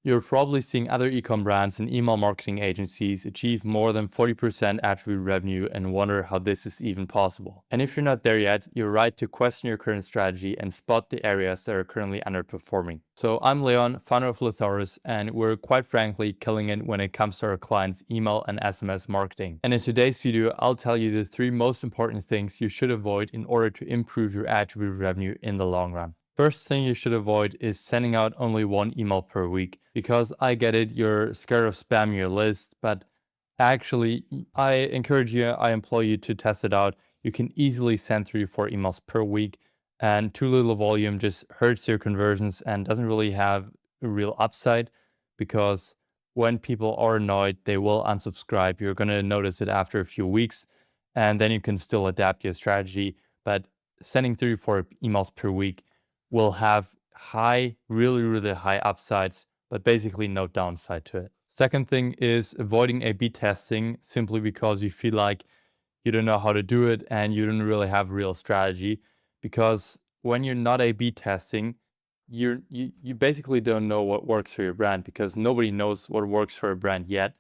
You're probably seeing other e-com brands and email marketing agencies achieve more than 40% attribute revenue and wonder how this is even possible. And if you're not there yet, you're right to question your current strategy and spot the areas that are currently underperforming. So I'm Leon, founder of Lithoris, and we're quite frankly killing it when it comes to our clients' email and SMS marketing. And in today's video, I'll tell you the 3 most important things you should avoid in order to improve your attribute revenue in the long run. First thing you should avoid is sending out only 1 email per week, because I get it, you're scared of spamming your list, but actually I implore you to test it out. You can easily send 3 or 4 emails per week, and too little volume just hurts your conversions and doesn't really have a real upside, because when people are annoyed, they will unsubscribe. You're going to notice it after a few weeks, and then you can still adapt your strategy. But sending 3 or 4 emails per week will have really high upsides, but basically no downside to it. Second thing is avoiding A/B testing simply because you feel like you don't know how to do it and you don't really have a real strategy. Because when you're not A/B testing, you basically don't know what works for your brand, because nobody knows what works for a brand yet.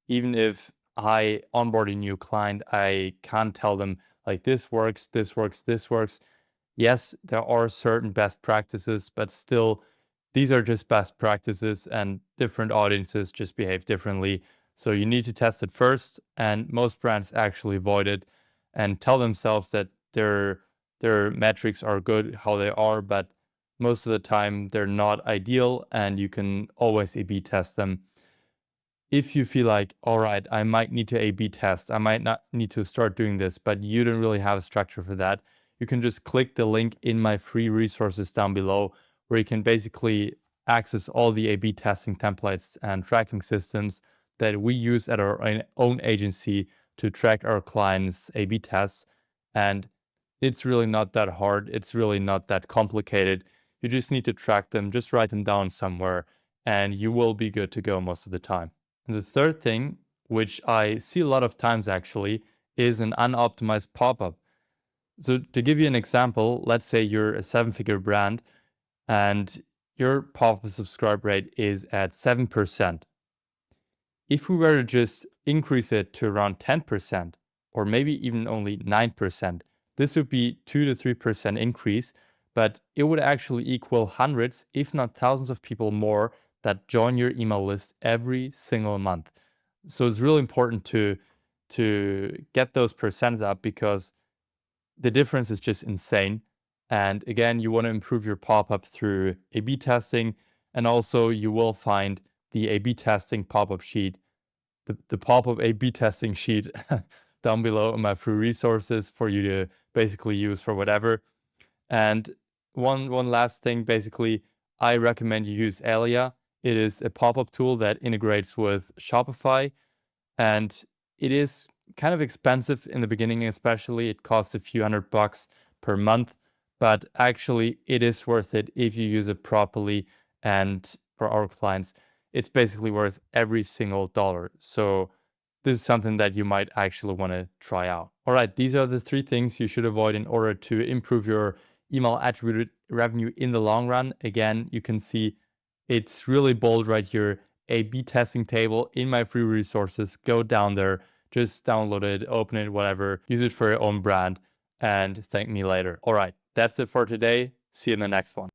Even if I onboard a new client, I can't tell them like this works, this works, this works. Yes, there are certain best practices, but still, these are just best practices and different audiences just behave differently. So you need to test it first, and most brands actually avoid it and tell themselves that their metrics are good how they are, but most of the time they're not ideal, and you can always A/B test them. If you feel like, all right, I might need to A/B test, I might not need to start doing this, but you don't really have a structure for that, you can just click the link in my free resources down below, where you can basically access all the A/B testing templates and tracking systems that we use at our own agency to track our clients' A/B tests. And it's really not that hard. It's really not that complicated. You just need to track them, just write them down somewhere, and you will be good to go most of the time. And the third thing, which I see a lot of times actually, is an unoptimized pop-up. So to give you an example, let's say you're a 7-figure brand and your pop-up subscribe rate is at 7%. If we were to just increase it to around 10%, or maybe even only 9%, this would be 2 to 3% increase, but it would actually equal hundreds, if not thousands of people more that join your email list every single month. So it's really important to get those percents up, because the difference is just insane. And again, you want to improve your pop-up through A/B testing, and also you will find the A/B testing pop-up sheet, the pop-up A/B testing sheet down below in my free resources for you to basically use for whatever. And one last thing, basically, I recommend you use Alia. It is a pop-up tool that integrates with Shopify, and it is kind of expensive in the beginning, especially. It costs a few $100 per month, but actually it is worth it if you use it properly. And for our clients, it's basically worth every single dollar. So this is something that you might actually want to try out. All right, these are the 3 things you should avoid in order to improve your email attributed revenue in the long run. Again, you can see it's really bold right here. A/B testing table in my free resources. Go down there, just download it, open it, whatever. Use it for your own brand, and thank me later. All right, that's it for today. See you in the next one.